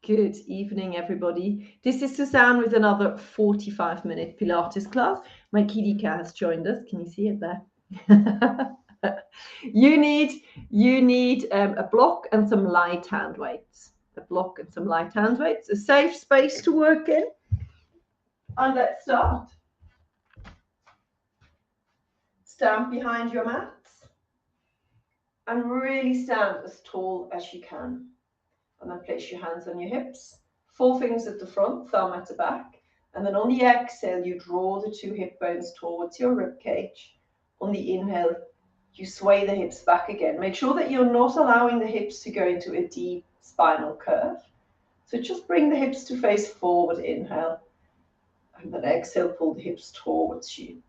Good evening, everybody. This is Susanne with another 45-minute Pilates class. My kitty cat has joined us. Can you see it there? You need a block and some light hand weights. A block and some light hand weights. A safe space to work in. And let's start. Stand behind your mats and really stand as tall as you can. And then place your hands on your hips, 4 fingers at the front, thumb at the back. And then on the exhale, you draw the 2 hip bones towards your rib cage. On the inhale, you sway the hips back again. Make sure that you're not allowing the hips to go into a deep spinal curve. So just bring the hips to face forward, inhale. And then exhale, pull the hips towards you.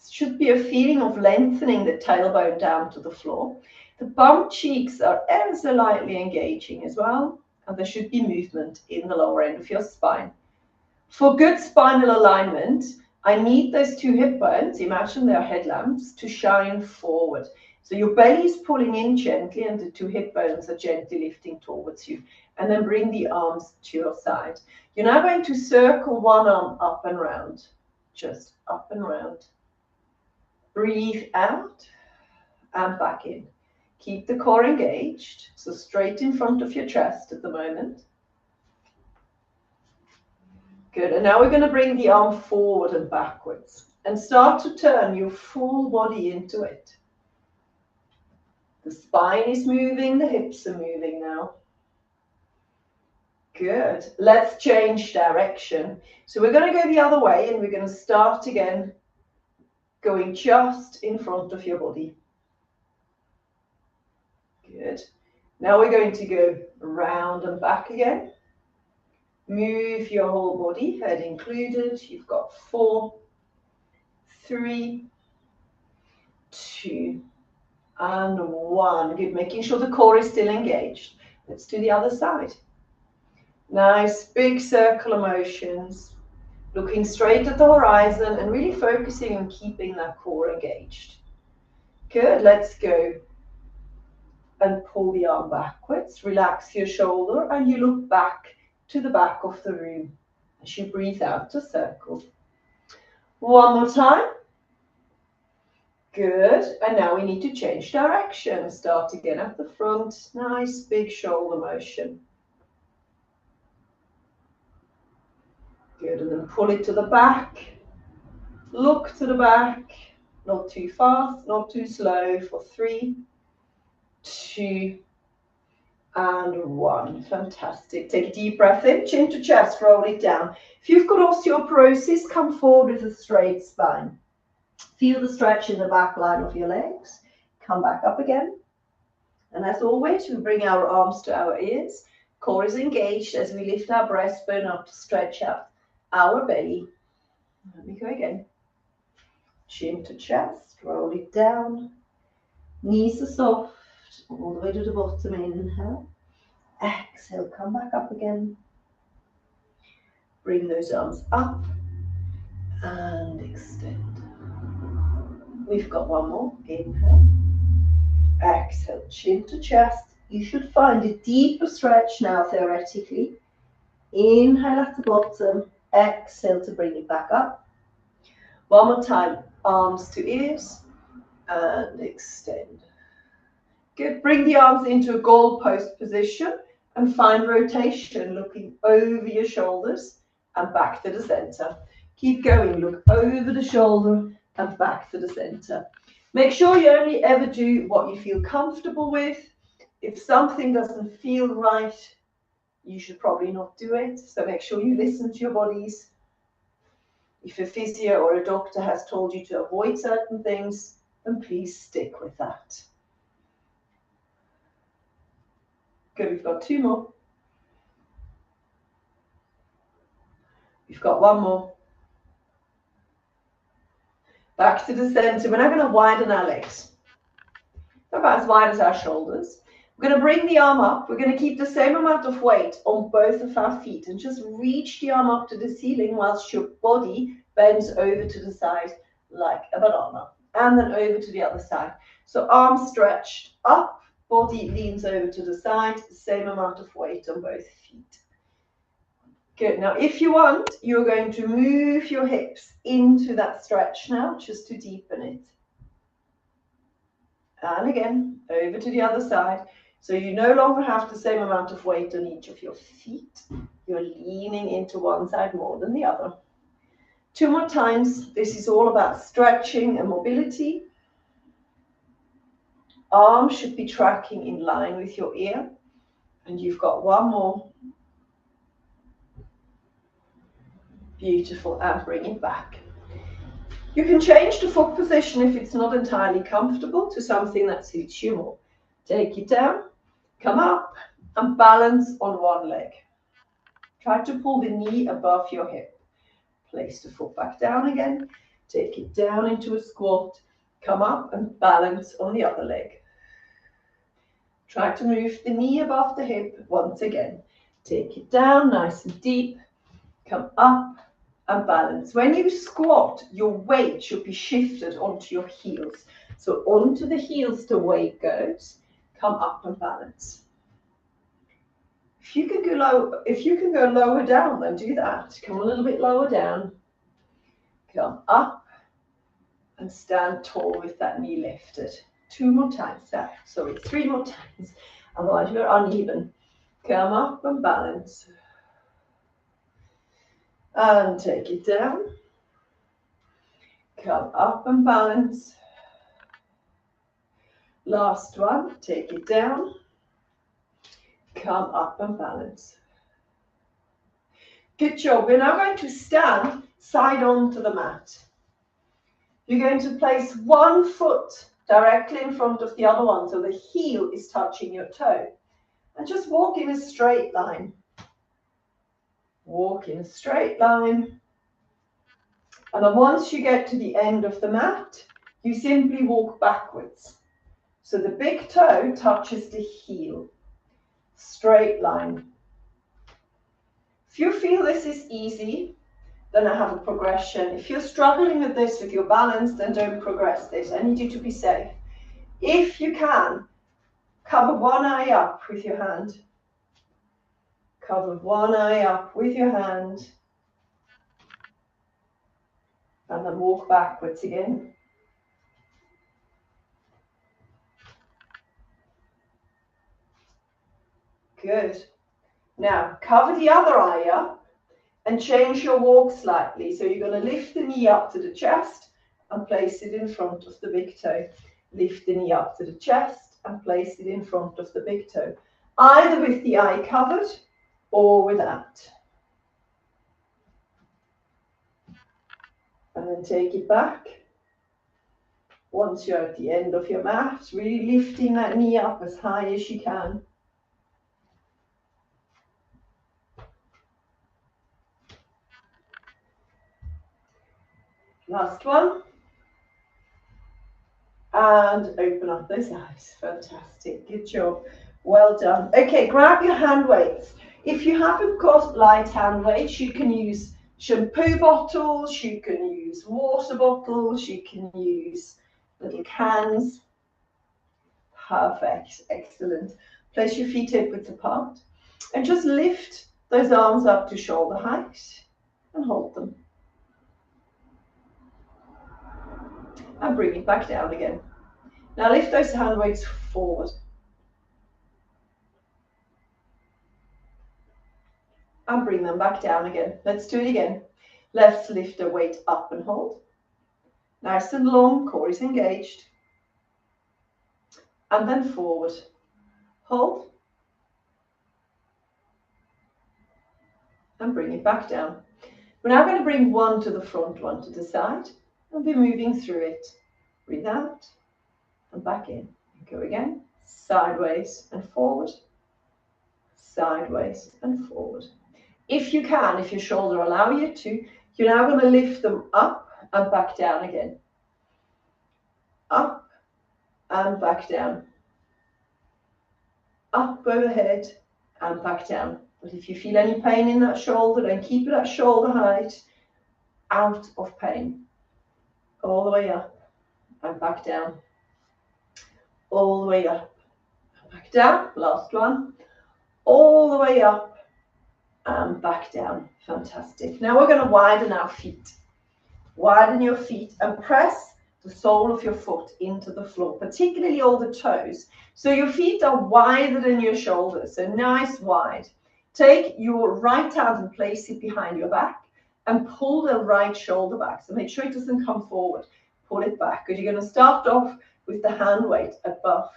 It should be a feeling of lengthening the tailbone down to the floor. The bum cheeks are ever so lightly engaging as well, and there should be movement in the lower end of your spine. For good spinal alignment, I need those 2 hip bones, imagine they're headlamps, to shine forward. So your belly is pulling in gently and the 2 hip bones are gently lifting towards you. And then bring the arms to your side. You're now going to circle one arm up and round, just up and round. Breathe out and back in. Keep the core engaged, so straight in front of your chest at the moment. Good, and now we're going to bring the arm forward and backwards and start to turn your full body into it. The spine is moving, the hips are moving now. Good, let's change direction. So we're going to go the other way and we're going to start again going just in front of your body. Good. Now we're going to go round and back again. Move your whole body, head included. You've got 4, 3, 2, and 1. Good. Making sure the core is still engaged. Let's do the other side. Nice big circular motions. Looking straight at the horizon and really focusing on keeping that core engaged. Good. Let's go. And pull the arm backwards, relax your shoulder, and you look back to the back of the room as you breathe out to circle. One more time. Good, and now we need to change direction. Start again at the front, nice big shoulder motion. Good, and then pull it to the back. Look to the back, not too fast, not too slow, for 3, 2, and 1. Fantastic. Take a deep breath in, chin to chest, roll it down. If you've got osteoporosis, come forward with a straight spine. Feel the stretch in the back line of your legs. Come back up again. And as always, we bring our arms to our ears. Core is engaged as we lift our breastbone up to stretch out our belly. Let me go again. Chin to chest, roll it down. Knees are soft. All the way to the bottom, inhale. Exhale, come back up again. Bring those arms up and extend. We've got one more. Inhale. Exhale, chin to chest. You should find a deeper stretch now, theoretically. Inhale at the bottom. Exhale to bring it back up. One more time. Arms to ears and extend. Good. Bring the arms into a goalpost position and find rotation, looking over your shoulders and back to the center. Keep going. Look over the shoulder and back to the center. Make sure you only ever do what you feel comfortable with. If something doesn't feel right, you should probably not do it. So make sure you listen to your bodies. If a physio or a doctor has told you to avoid certain things, then please stick with that. Good, we've got 2 more. We've got 1 more. Back to the center. We're now going to widen our legs. About as wide as our shoulders. We're going to bring the arm up. We're going to keep the same amount of weight on both of our feet and just reach the arm up to the ceiling whilst your body bends over to the side like a banana. And then over to the other side. So arms stretched up. Body leans over to the side, same amount of weight on both feet. Good. Now, if you want, you're going to move your hips into that stretch now, just to deepen it. And again, over to the other side. So you no longer have the same amount of weight on each of your feet. You're leaning into one side more than the other. 2 more times. This is all about stretching and mobility. Arms should be tracking in line with your ear. And you've got 1 more. Beautiful. And bring it back. You can change the foot position if it's not entirely comfortable to something that suits you more. Take it down, come up, and balance on one leg. Try to pull the knee above your hip. Place the foot back down again. Take it down into a squat. Come up and balance on the other leg. Try to move the knee above the hip once again. Take it down nice and deep. Come up and balance. When you squat, your weight should be shifted onto your heels. So onto the heels the weight goes. Come up and balance. If you can go lower down, then do that. Come a little bit lower down. Come up and stand tall with that knee lifted. 2 more times. 3 more times. Otherwise you're uneven. Come up and balance. And take it down. Come up and balance. Last one. Take it down. Come up and balance. Good job. We're now going to stand side on to the mat. You're going to place one foot directly in front of the other one, so the heel is touching your toe. And just walk in a straight line. Walk in a straight line. And then once you get to the end of the mat, you simply walk backwards. So the big toe touches the heel. Straight line. If you feel this is easy, then I have a progression. If you're struggling with this, with your balance, then don't progress this. I need you to be safe. If you can, cover one eye up with your hand. Cover one eye up with your hand. And then walk backwards again. Good. Now, cover the other eye up and change your walk slightly. So you're going to lift the knee up to the chest and place it in front of the big toe. Lift the knee up to the chest and place it in front of the big toe. Either with the eye covered or without. And then take it back. Once you're at the end of your mat, really lifting that knee up as high as you can. Last one. And open up those eyes. Fantastic. Good job. Well done. Okay, grab your hand weights. If you haven't got light hand weights, you can use shampoo bottles, you can use water bottles, you can use little cans. Perfect. Excellent. Place your feet hip width apart and just lift those arms up to shoulder height and hold them. And bring it back down again. Now lift those hand weights forward. And bring them back down again. Let's do it again. Let's lift the weight up and hold. Nice and long, core is engaged. And then forward. Hold. And bring it back down. We're now going to bring one to the front, one to the side. And be moving through it. Breathe out and back in. Go again. Sideways and forward. Sideways and forward. If you can, if your shoulder allow you to, you're now going to lift them up and back down again. Up and back down. Up overhead and back down. But if you feel any pain in that shoulder, then keep it at shoulder height, out of pain. All the way up and back down. All the way up and back down. Last one. All the way up and back down. Fantastic. Now we're going to widen our feet. Widen your feet and press the sole of your foot into the floor, particularly all the toes. So your feet are wider than your shoulders, so nice wide. Take your right hand and place it behind your back and pull the right shoulder back. So make sure it doesn't come forward. Pull it back because you're going to start off with the hand weight above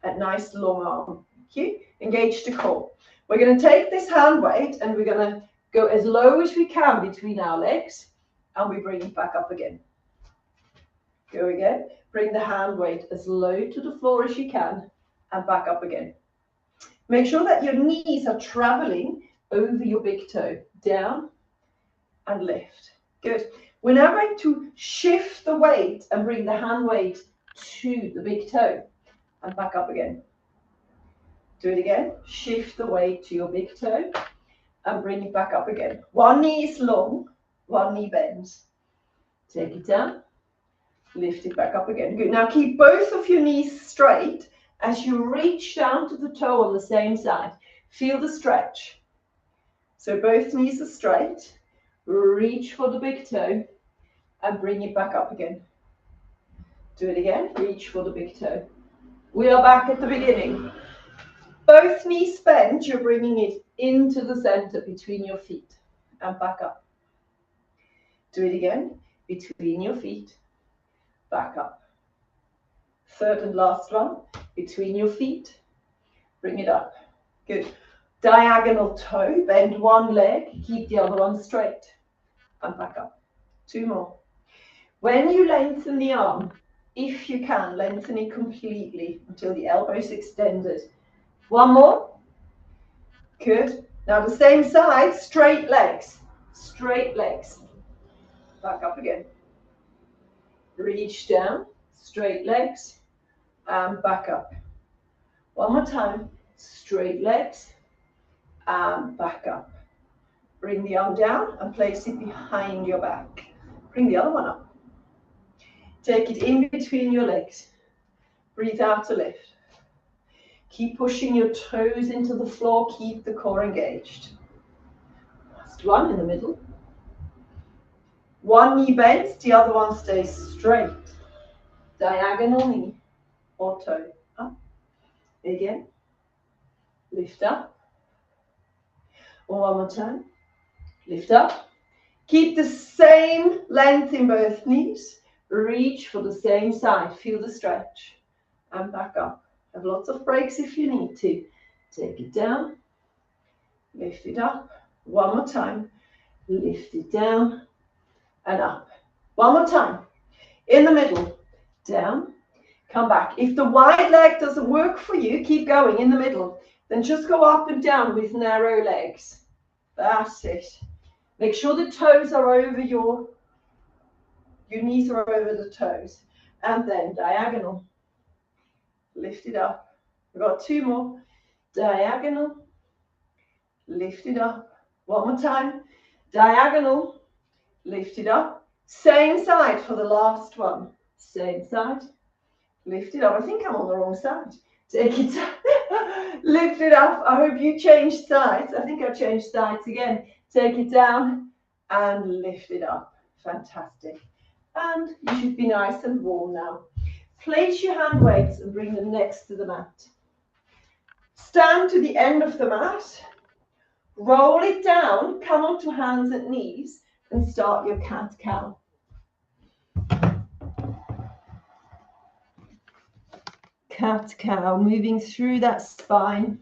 a nice long arm. Okay? Engage the core. We're going to take this hand weight and we're going to go as low as we can between our legs and we bring it back up again. Go again. Bring the hand weight as low to the floor as you can and back up again. Make sure that your knees are traveling over your big toe. Down and lift. Good. We're now going to shift the weight and bring the hand weight to the big toe and back up again. Do it again. Shift the weight to your big toe and bring it back up again. One knee is long, one knee bends. Take it down, lift it back up again. Good. Now keep both of your knees straight as you reach down to the toe on the same side. Feel the stretch. So both knees are straight. Reach for the big toe and bring it back up again. Do it again. Reach for the big toe. We are back at the beginning. Both knees bent, you're bringing it into the center between your feet and back up. Do it again. Between your feet, back up. Third and last one. Between your feet, bring it up. Good. Diagonal toe, bend one leg, keep the other one straight and back up. Two more. When you lengthen the arm, if you can, lengthen it completely until the elbow is extended. One more. Good. Now the same side, straight legs. Straight legs. Back up again. Reach down, straight legs, and back up. One more time. Straight legs, and back up. Bring the arm down and place it behind your back. Bring the other one up. Take it in between your legs. Breathe out to lift. Keep pushing your toes into the floor. Keep the core engaged. Last one in the middle. One knee bends, the other one stays straight. Diagonal knee or toe. Up. Again. Lift up. One more time. Lift up. Keep the same length in both knees. Reach for the same side. Feel the stretch. And back up. Have lots of breaks if you need to. Take it down. Lift it up. One more time. Lift it down and up. One more time. In the middle. Down. Come back. If the wide leg doesn't work for you, keep going in the middle. Then just go up and down with narrow legs. That's it. Make sure the toes are over your knees are over the toes. And then diagonal. Lift it up. We've got two more. Diagonal. Lift it up. One more time. Diagonal. Lift it up. Same side for the last one. Same side. Lift it up. I think I'm on the wrong side. Take it down. Lift it up. I hope you changed sides. I think I've changed sides again. Take it down and lift it up. Fantastic. And you should be nice and warm now. Place your hand weights and bring them next to the mat. Stand to the end of the mat. Roll it down. Come onto hands and knees and start your cat-cow. Cat-cow, moving through that spine.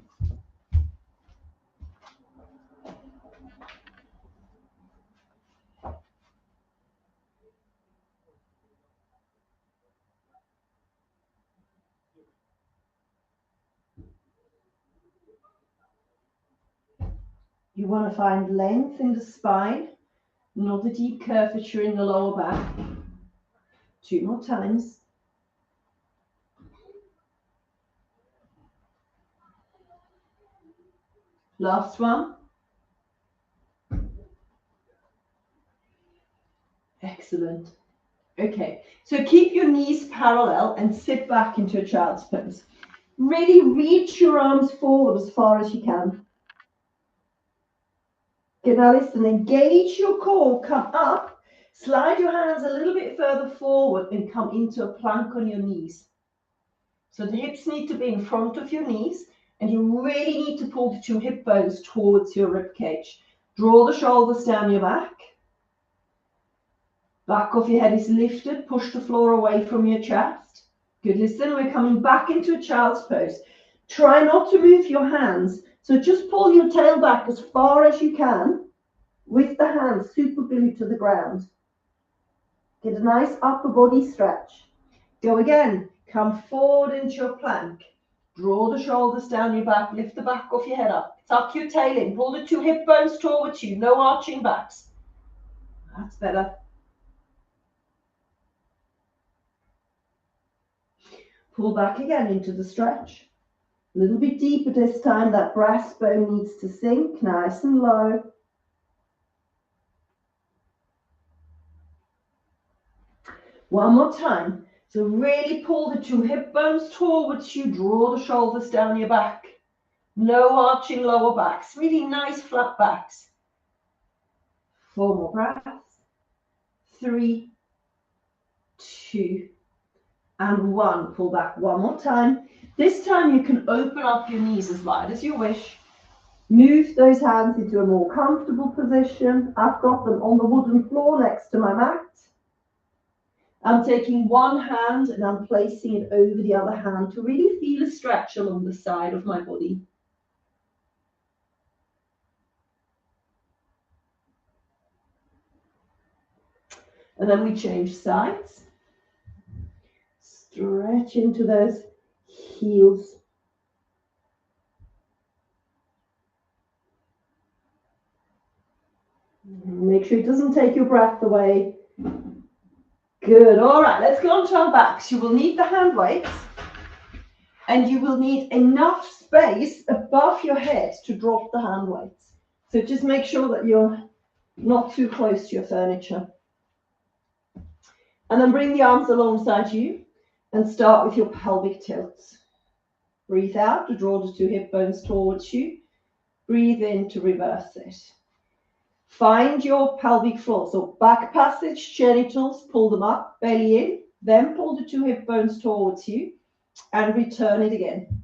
You want to find length in the spine, not a deep curvature in the lower back. Two more times. Last one. Excellent. Okay, so keep your knees parallel and sit back into a child's pose. Really reach your arms forward as far as you can. Good, now listen, engage your core, come up, slide your hands a little bit further forward and come into a plank on your knees. So the hips need to be in front of your knees, and you really need to pull the 2 hip bones towards your rib cage. Draw the shoulders down your back. Back of your head is lifted, push the floor away from your chest. Good, listen, we're coming back into a child's pose. Try not to move your hands, so just pull your tail back as far as you can with the hands super glued to the ground. Get a nice upper body stretch. Go again, come forward into your plank. Draw the shoulders down your back, lift the back of your head up. Tuck your tail in, pull the 2 hip bones towards you, no arching backs. That's better. Pull back again into the stretch. A little bit deeper this time, that breastbone needs to sink nice and low. One more time. So really pull the 2 hip bones towards you, draw the shoulders down your back. No arching lower backs, really nice flat backs. 4 more breaths. 3, 2, and 1. Pull back one more time. This time you can open up your knees as wide as you wish. Move those hands into a more comfortable position. I've got them on the wooden floor next to my mat. I'm taking one hand and I'm placing it over the other hand to really feel a stretch along the side of my body. And then we change sides. Stretch into those heels. Make sure it doesn't take your breath away. Good. All right, let's go on to our backs. You will need the hand weights and you will need enough space above your head to drop the hand weights. So just make sure that you're not too close to your furniture. And then bring the arms alongside you and start with your pelvic tilts. Breathe out to draw the 2 hip bones towards you. Breathe in to reverse it. Find your pelvic floor. So back passage, genitals, pull them up, belly in, then pull the 2 hip bones towards you and return it again.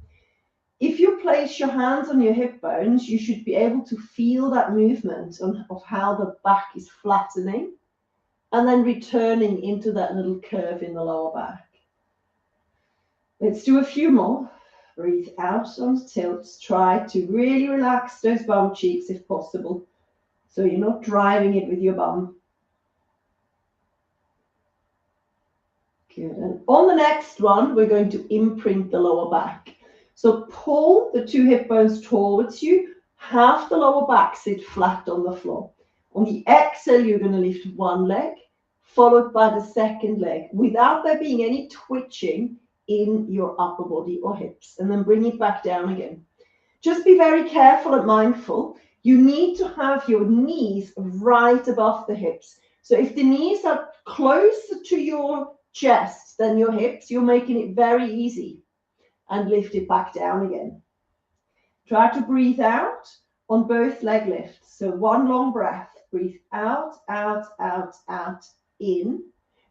If you place your hands on your hip bones, you should be able to feel that movement of how the back is flattening and then returning into that little curve in the lower back. Let's do a few more. Breathe out on tilts. Try to really relax those bum cheeks if possible, so you're not driving it with your bum. Good. And on the next one, we're going to imprint the lower back. So pull the 2 hip bones towards you. Have the lower back sit flat on the floor. On the exhale, you're going to lift one leg, followed by the second leg, without there being any twitching in your upper body or hips. And then bring it back down again. Just be very careful and mindful. You need to have your knees right above the hips. So if the knees are closer to your chest than your hips, you're making it very easy. And lift it back down again. Try to breathe out on both leg lifts. So one long breath. Breathe out, out, out, out, in.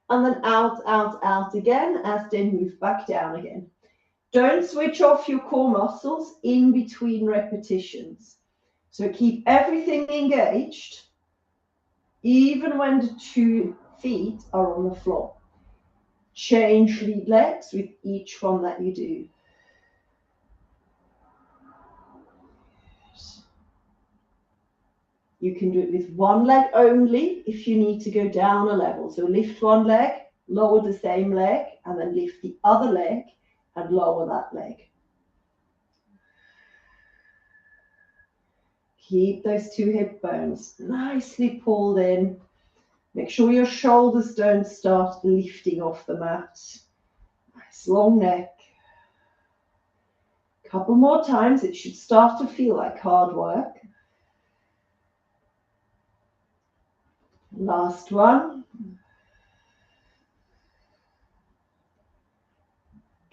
And then out, out, out again as they move back down again. Don't switch off your core muscles in between repetitions. So keep everything engaged, even when the 2 feet are on the floor. Change lead legs with each one that you do. You can do it with one leg only if you need to go down a level. So lift one leg, lower the same leg, and then lift the other leg and lower that leg. Keep those 2 hip bones nicely pulled in. Make sure your shoulders don't start lifting off the mat. Nice long neck. Couple more times. It should start to feel like hard work. Last one.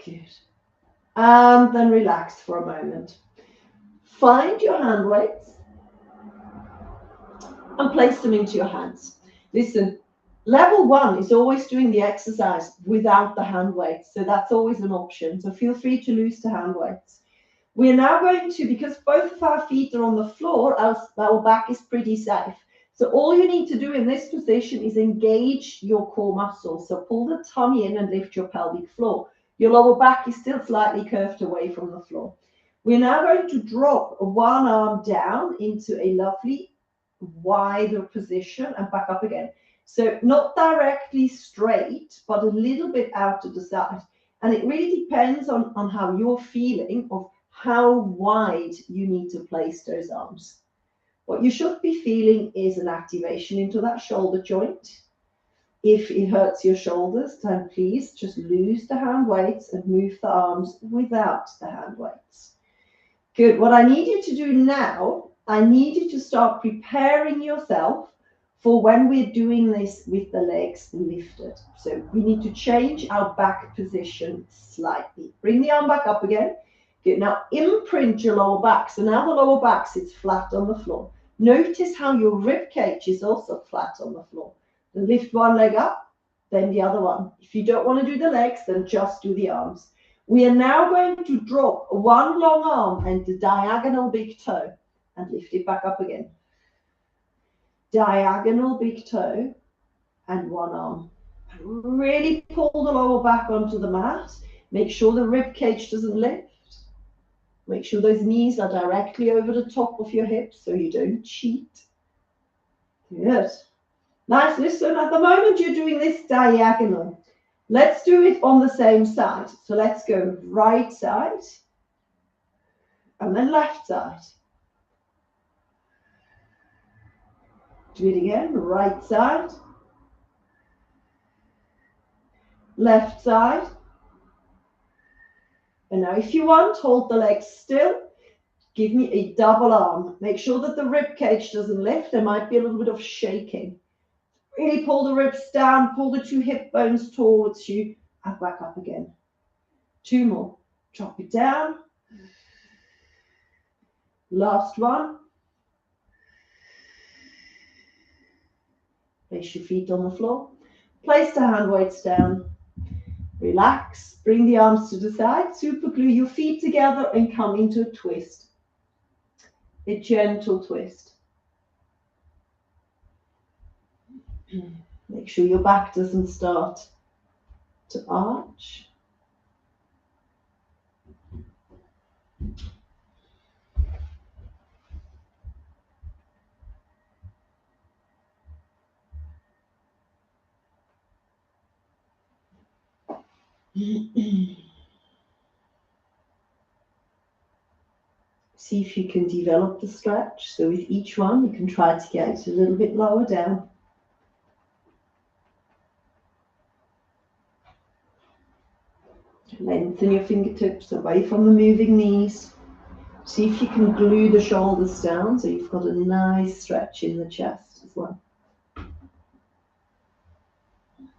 Good. And then relax for a moment. Find your hand weights. and place them into your hands. Listen, level 1 is always doing the exercise without the hand weights. So that's always an option. So feel free to lose the hand weights. We're now going to, because both of our feet are on the floor, our back is pretty safe. So all you need to do in this position is engage your core muscles. So pull the tummy in and lift your pelvic floor. Your lower back is still slightly curved away from the floor. We're now going to drop one arm down into a lovely wider position and back up again. So not directly straight, but a little bit out to the side. And it really depends on how you're feeling of how wide you need to place those arms. What you should be feeling is an activation into that shoulder joint. If it hurts your shoulders, then please just lose the hand weights and move the arms without the hand weights. Good. What I need you to do now, I need you to start preparing yourself for when we're doing this with the legs lifted. So we need to change our back position slightly. Bring the arm back up again. Good. Now imprint your lower back. So now the lower back sits flat on the floor. Notice how your rib cage is also flat on the floor. Then lift one leg up, then the other one. If you don't want to do the legs, then just do the arms. We are now going to drop one long arm and the diagonal big toe and lift it back up again. Diagonal big toe and one arm. Really pull the lower back onto the mat. Make sure the rib cage doesn't lift. Make sure those knees are directly over the top of your hips so you don't cheat. Good. Nice. Listen, at the moment you're doing this diagonal. Let's do it on the same side. So let's go right side and then left side. Do it again. Right side, left side. And now if you want, hold the legs still. Give me a double arm. Make sure that the rib cage doesn't lift. There might be a little bit of shaking. Really pull the ribs down, pull the two hip bones towards you, and back up again. Two more. Drop it down. Last one. Place your feet on the floor. Place the hand weights down. Relax. Bring the arms to the side. Super glue your feet together and come into a twist. A gentle twist. Make sure your back doesn't start to arch. See if you can develop the stretch. So with each one, you can try to get it a little bit lower down. Lengthen your fingertips away from the moving knees. See if you can glue the shoulders down so you've got a nice stretch in the chest as well.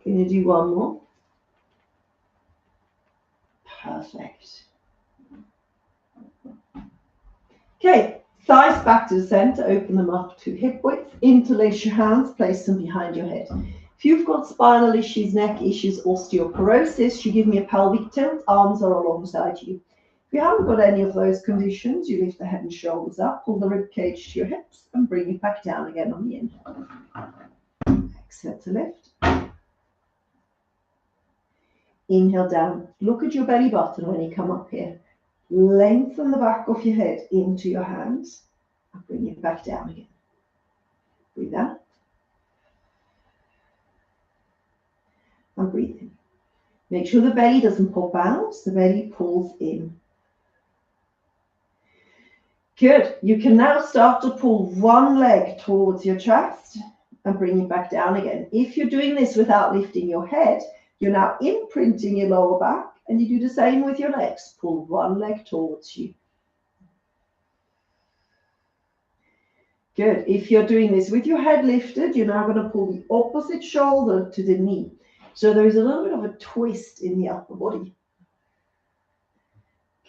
Going to do one more. Perfect. Okay, thighs back to the center, open them up to hip width, interlace your hands, place them behind your head. If you've got spinal issues, neck issues, osteoporosis, you give me a pelvic tilt, arms are alongside you. If you haven't got any of those conditions, you lift the head and shoulders up, pull the rib cage to your hips, and bring it back down again on the inhale. Exhale to lift. Inhale down. Look at your belly button when you come up here. Lengthen the back of your head into your hands and bring it back down again. Breathe out. And breathe in. Make sure the belly doesn't pop out, the belly pulls in. Good. You can now start to pull one leg towards your chest and bring it back down again. If you're doing this without lifting your head, you're now imprinting your lower back, and you do the same with your legs. Pull one leg towards you. Good. If you're doing this with your head lifted, you're now going to pull the opposite shoulder to the knee. So there is a little bit of a twist in the upper body.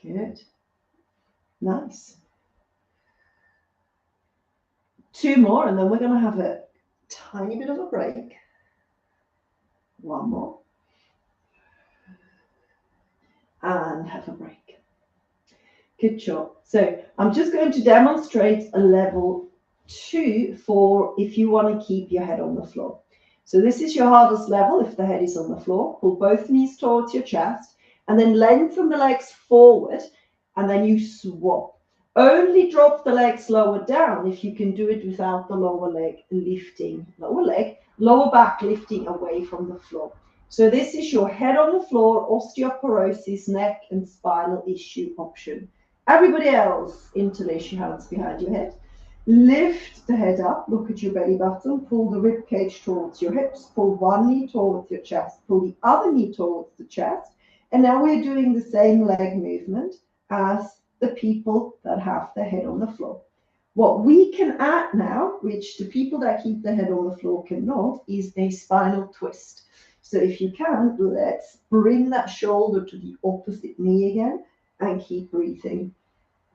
Good. Nice. 2 more, and then we're going to have a tiny bit of a break. 1 more. And have a break. Good job. So I'm just going to demonstrate a level 2 for if you want to keep your head on the floor. So this is your hardest level if the head is on the floor. Pull both knees towards your chest and then lengthen the legs forward, and then you swap. Only drop the legs lower down if you can do it without the lower leg lifting, lower back lifting away from the floor. So this is your head on the floor, osteoporosis, neck and spinal issue option. Everybody else, interlace your hands behind your head. Lift the head up, look at your belly button, pull the rib cage towards your hips, pull one knee towards your chest, pull the other knee towards the chest. And now we're doing the same leg movement as the people that have their head on the floor. What we can add now, which the people that keep their head on the floor cannot, is a spinal twist. So if you can, let's bring that shoulder to the opposite knee again and keep breathing.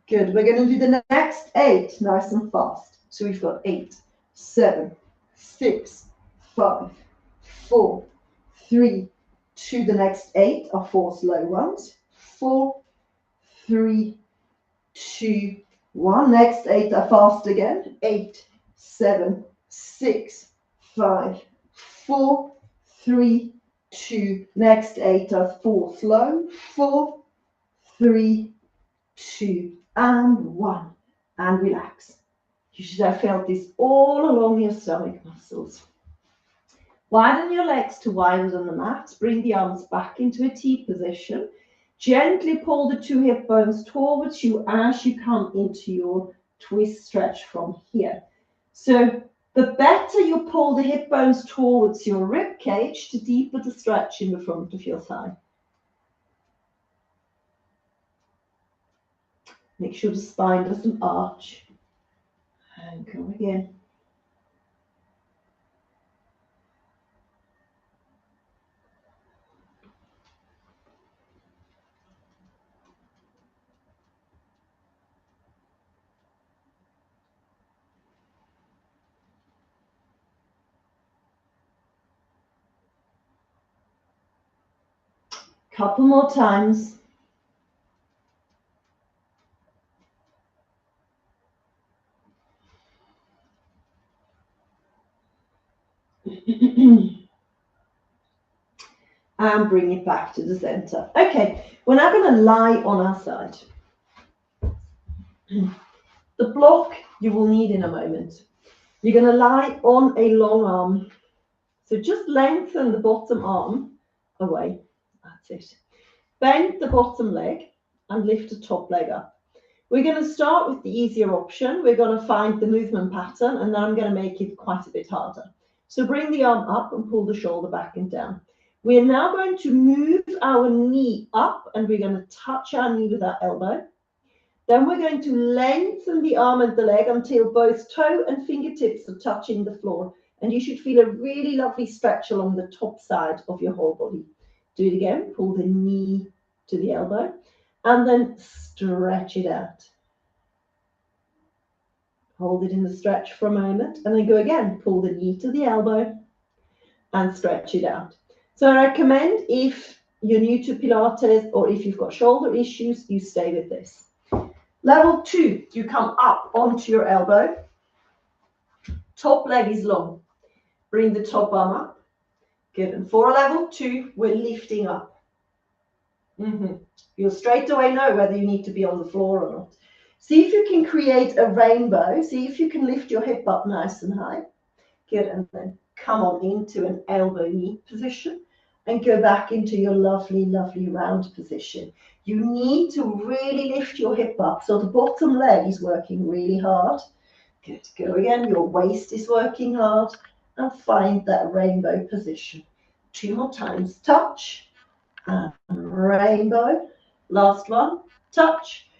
Good. We're going to do the next 8 nice and fast. So we've got 8, 7, 6, 5, 4, 3, 2. The next 8 are 4 slow ones. 4, 3, 2, 1. Next 8 are fast again. 8, 7, 6, 5, 4, 3, 2. Next 8 are 4 slow. 4, 3, 2, and 1. And relax. You should have felt this all along your stomach muscles. Widen your legs to wider than the mat. Bring the arms back into a T position. Gently pull the 2 hip bones towards you as you come into your twist stretch from here. So the better you pull the hip bones towards your rib cage, the deeper the stretch in the front of your thigh. Make sure the spine doesn't arch. And come again. Couple more times. And bring it back to the center. Okay, we're now going to lie on our side. The block you will need in a moment. You're going to lie on a long arm. So just lengthen the bottom arm away. That's it. Bend the bottom leg and lift the top leg up. We're going to start with the easier option. We're going to find the movement pattern, and then I'm going to make it quite a bit harder. So bring the arm up and pull the shoulder back and down. We're now going to move our knee up, and we're going to touch our knee with our elbow. Then we're going to lengthen the arm and the leg until both toe and fingertips are touching the floor. And you should feel a really lovely stretch along the top side of your whole body. Do it again. Pull the knee to the elbow and then stretch it out. Hold it in the stretch for a moment and then go again. Pull the knee to the elbow and stretch it out. So I recommend, if you're new to Pilates or if you've got shoulder issues, you stay with this. Level 2, you come up onto your elbow. Top leg is long. Bring the top arm up. Good. And for a level 2, we're lifting up. You'll straight away know whether you need to be on the floor or not. See if you can create a rainbow. See if you can lift your hip up nice and high. Good. And then come on into an elbow knee position and go back into your lovely, lovely round position. You need to really lift your hip up so the bottom leg is working really hard. Good. Go again. Your waist is working hard. And find that rainbow position. 2 more times. Touch and rainbow. Last one. Touch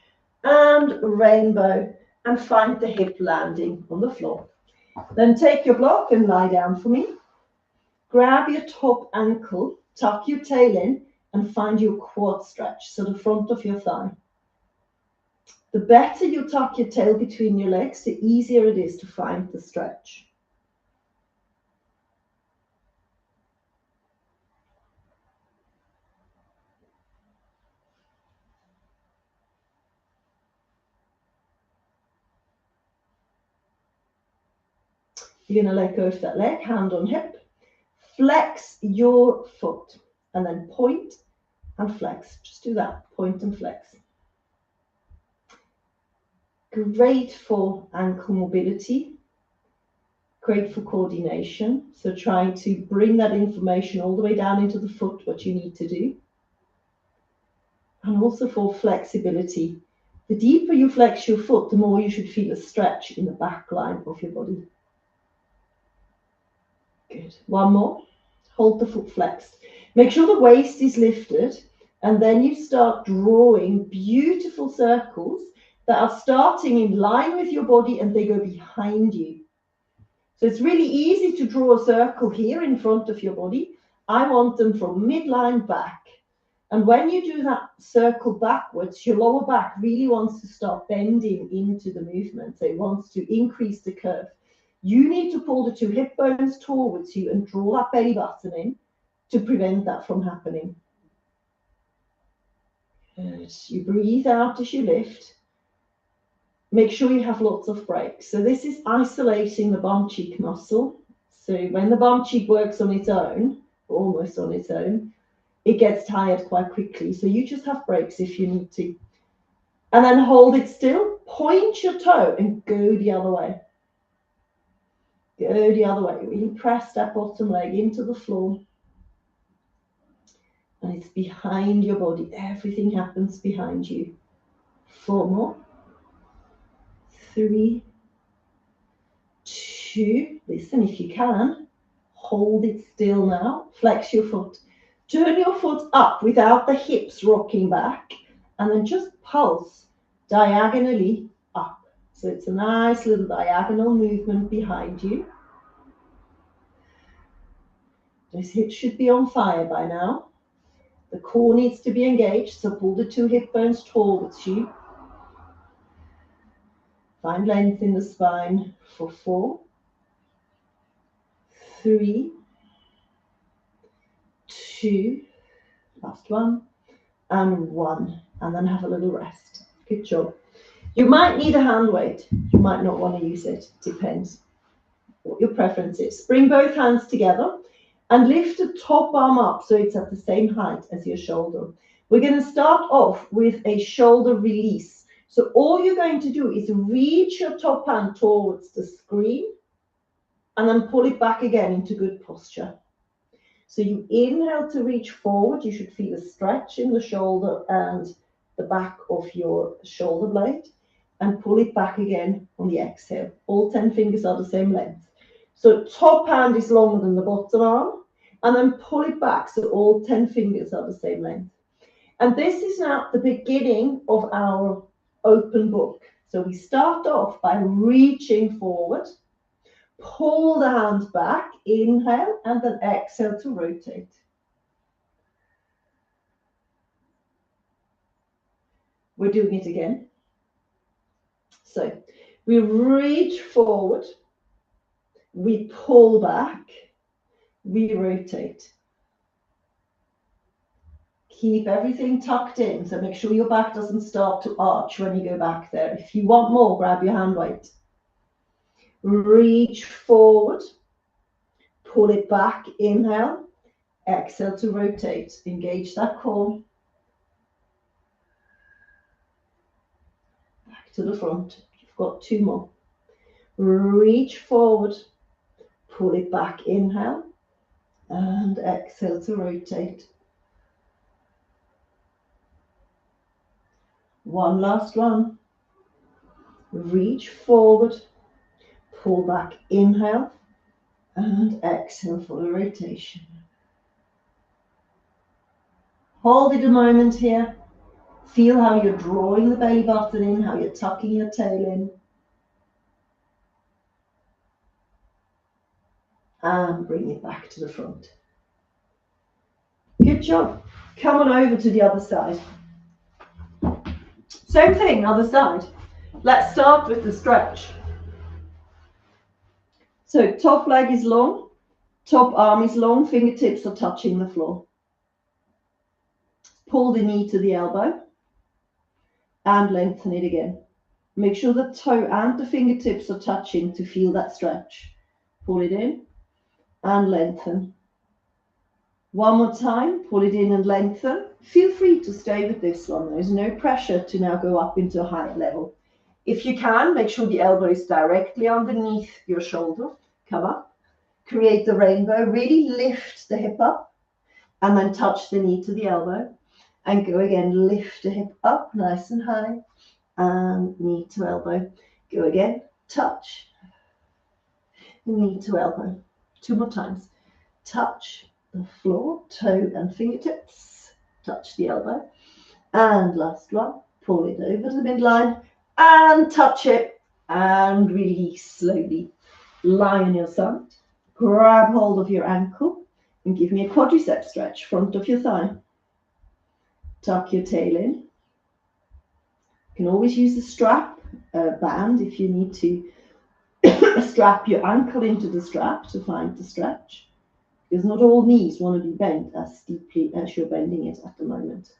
and rainbow. And find the hip landing on the floor. Then take your block and lie down for me. Grab your top ankle. Tuck your tail in and find your quad stretch. So the front of your thigh. The better you tuck your tail between your legs, the easier it is to find the stretch. You're going to let go of that leg, hand on hip. Flex your foot and then point and flex. Just do that, point and flex. Great for ankle mobility, great for coordination. So trying to bring that information all the way down into the foot, what you need to do. And also for flexibility. The deeper you flex your foot, the more you should feel a stretch in the back line of your body. Good. One more. Hold the foot flexed. Make sure the waist is lifted, and then you start drawing beautiful circles that are starting in line with your body and they go behind you. So it's really easy to draw a circle here in front of your body. I want them from midline back. And when you do that circle backwards, your lower back really wants to start bending into the movement. So it wants to increase the curve. You need to pull the two hip bones towards you and draw that belly button in to prevent that from happening. Good. You breathe out as you lift. Make sure you have lots of breaks. So this is isolating the bum cheek muscle. So when the bum cheek works on its own, almost on its own, it gets tired quite quickly. So you just have breaks if you need to. And then hold it still, point your toe and go the other way. Go the other way. Really press that bottom leg into the floor. And it's behind your body. Everything happens behind you. 4 more. 3, 2. Listen, if you can, hold it still now. Flex your foot. Turn your foot up without the hips rocking back. And then just pulse diagonally up. So it's a nice little diagonal movement behind you. Those hips should be on fire by now. The core needs to be engaged, so pull the two hip bones towards you. Find length in the spine for 4, 3, 2, last one, and 1. And then have a little rest. Good job. You might need a hand weight. You might not want to use it. Depends what your preference is. Bring both hands together and lift the top arm up so it's at the same height as your shoulder. We're going to start off with a shoulder release. So all you're going to do is reach your top hand towards the screen and then pull it back again into good posture. So you inhale to reach forward. You should feel a stretch in the shoulder and the back of your shoulder blade, and pull it back again on the exhale. All 10 fingers are the same length. So top hand is longer than the bottom arm, and then pull it back so all 10 fingers are the same length. And this is now the beginning of our open book. So we start off by reaching forward, pull the hands back, inhale, and then exhale to rotate. We're doing it again. So we reach forward, we pull back, we rotate. Keep everything tucked in, so make sure your back doesn't start to arch when you go back there. If you want more, grab your hand weight. Reach forward, pull it back, inhale, exhale to rotate. Engage that core. Back to the front. You've got 2 more. Reach forward, pull it back, inhale, and exhale to rotate. 1 last one. Reach forward, pull back, inhale, and exhale for the rotation. Hold it a moment here. Feel how you're drawing the belly button in, how you're tucking your tail in. And bring it back to the front. Good job. Come on over to the other side. Same thing, other side. Let's start with the stretch. So top leg is long, top arm is long, fingertips are touching the floor. Pull the knee to the elbow and lengthen it again. Make sure the toe and the fingertips are touching to feel that stretch. Pull it in and lengthen. One more time, pull it in and lengthen. Feel free to stay with this one. There's no pressure to now go up into a higher level. If you can, make sure the elbow is directly underneath your shoulder. Come up, create the rainbow, really lift the hip up and then touch the knee to the elbow and go again, lift the hip up nice and high and knee to elbow. Go again, touch, knee to elbow. 2 more times. Touch the floor, toe and fingertips, touch the elbow. And last one, pull it over to the midline and touch it and release slowly. Lie on your side, grab hold of your ankle and give me a quadricep stretch, front of your thigh. Tuck your tail in. You can always use a strap band if you need to strap your ankle into the strap to find the stretch, because not all knees want to be bent as deeply as you're bending it at the moment.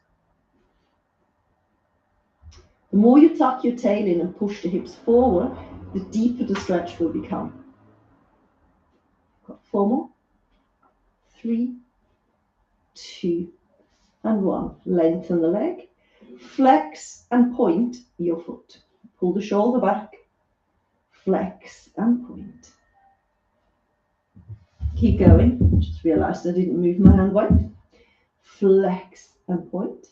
The more you tuck your tail in and push the hips forward, the deeper the stretch will become. Got 4 more. 3, 2, and 1. Lengthen the leg. Flex and point your foot. Pull the shoulder back. Flex and point. Keep going. Just realized I didn't move my hand weight. Flex and point.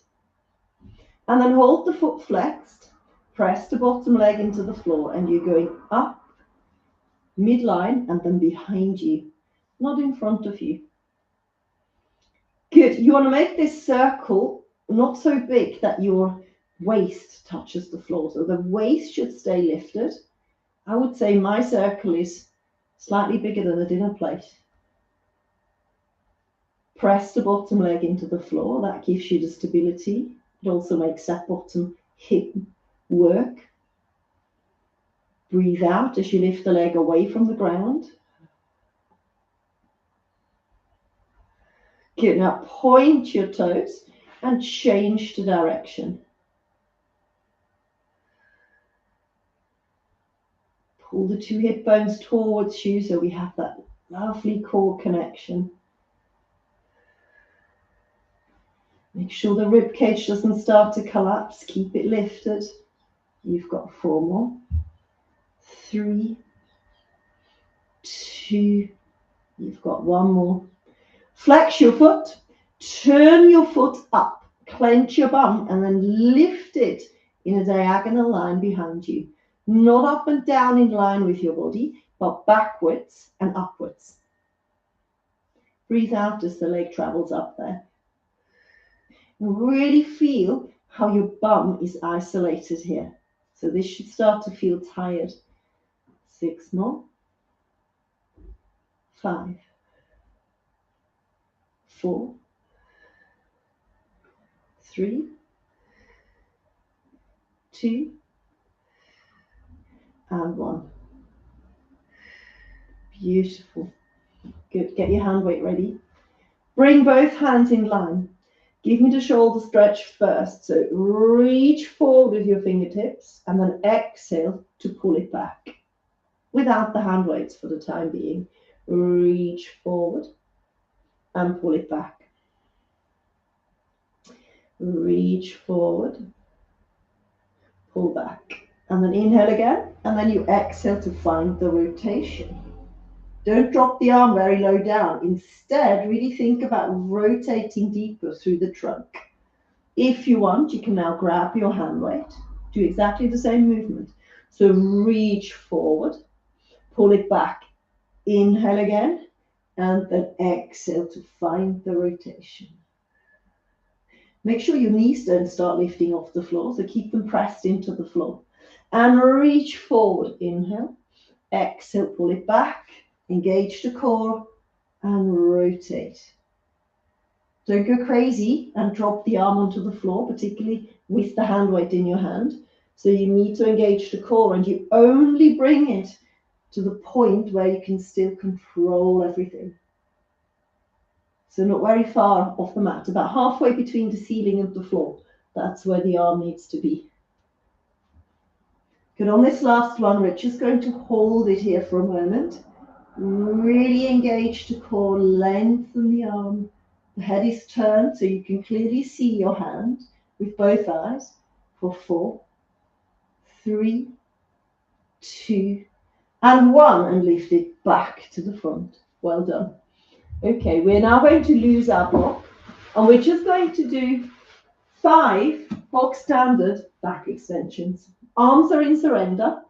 And then hold the foot flexed. Press the bottom leg into the floor and you're going up, midline, and then behind you, not in front of you. Good. You want to make this circle not so big that your waist touches the floor. So the waist should stay lifted. I would say my circle is slightly bigger than a dinner plate. Press the bottom leg into the floor. That gives you the stability. It also makes that bottom hip work. Breathe out as you lift the leg away from the ground. Good. Now point your toes and change the direction. Pull the 2 hip bones towards you so we have that lovely core connection. Make sure the rib cage doesn't start to collapse. Keep it lifted. You've got 4 more. 3, 2, you've got 1 more. Flex your foot, turn your foot up, clench your bum, and then lift it in a diagonal line behind you. Not up and down in line with your body, but backwards and upwards. Breathe out as the leg travels up there. Really feel how your bum is isolated here. So this should start to feel tired. 6 more. 5. 4, 3, 2, and 1. Beautiful. Good. Get your hand weight ready. Bring both hands in line. Give me the shoulder stretch first. So reach forward with your fingertips and then exhale to pull it back without the hand weights for the time being. Reach forward and pull it back. Reach forward, pull back, and then inhale again, and then you exhale to find the rotation. Don't drop the arm very low down. Instead, really think about rotating deeper through the trunk. If you want, you can now grab your hand weight, do exactly the same movement. So reach forward, pull it back, inhale again, and then exhale to find the rotation. Make sure your knees don't start lifting off the floor, so keep them pressed into the floor. And reach forward, inhale, exhale, pull it back, engage the core, and rotate. Don't go crazy and drop the arm onto the floor, particularly with the hand weight in your hand. So you need to engage the core, and you only bring it to the point where you can still control everything. So not very far off the mat, about halfway between the ceiling and the floor. That's where the arm needs to be. Good. On this last one, we're just going to hold it here for a moment. Really engage the core, lengthen the arm. The head is turned so you can clearly see your hand with both eyes for 4, 3, 2, and 1, and lift it back to the front. Well done. Okay, we're now going to lose our block, and we're just going to do 5 box standard back extensions. Arms are in surrender.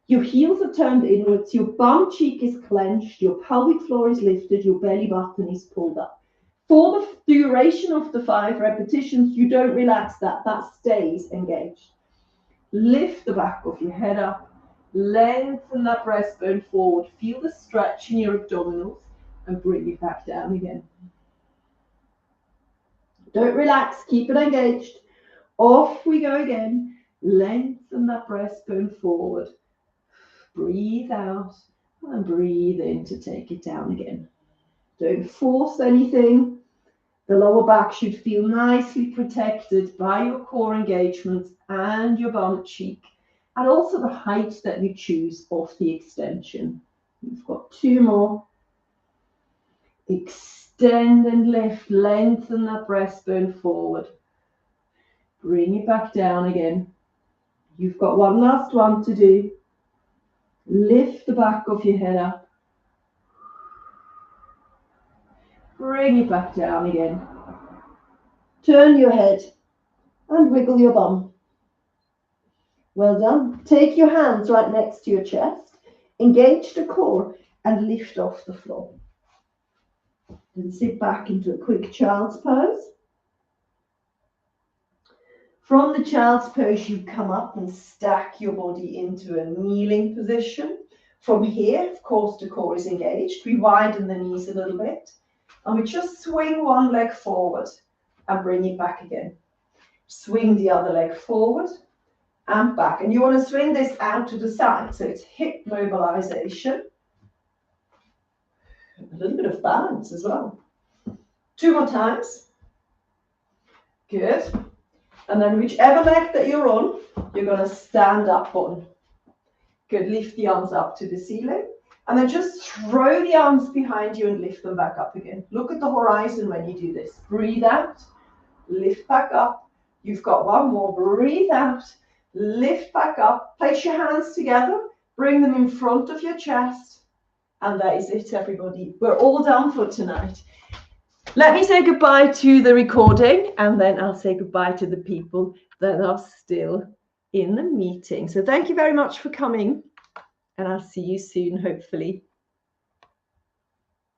Your heels are turned inwards. Your bum cheek is clenched. Your pelvic floor is lifted. Your belly button is pulled up. For the duration of the 5 repetitions, you don't relax that. That stays engaged. Lift the back of your head up. Lengthen that breastbone forward. Feel the stretch in your abdominals and bring it back down again. Don't relax. Keep it engaged. Off we go again. Lengthen that breastbone forward. Breathe out and breathe in to take it down again. Don't force anything. The lower back should feel nicely protected by your core engagements and your bum cheek, and also the height that you choose of the extension. You've got 2 more. Extend and lift. Lengthen that breastbone forward. Bring it back down again. You've got 1 last one to do. Lift the back of your head up. Bring it back down again. Turn your head and wiggle your bum. Well done. Take your hands right next to your chest. Engage the core and lift off the floor. Then sit back into a quick child's pose. From the child's pose, you come up and stack your body into a kneeling position. From here, of course, the core is engaged. We widen the knees a little bit. And we just swing one leg forward and bring it back again. Swing the other leg forward and back. And you want to swing this out to the side. So it's hip mobilization. A little bit of balance as well. 2 more times. Good. And then whichever leg that you're on, you're going to stand up on. Good. Lift the arms up to the ceiling. And then just throw the arms behind you and lift them back up again. Look at the horizon when you do this. Breathe out. Lift back up. You've got 1 more. Breathe out. Lift back up. Place your hands together. Bring them in front of your chest. And that is it, everybody. We're all done for tonight. Let me say goodbye to the recording, and then I'll say goodbye to the people that are still in the meeting. So thank you very much for coming, and I'll see you soon, hopefully.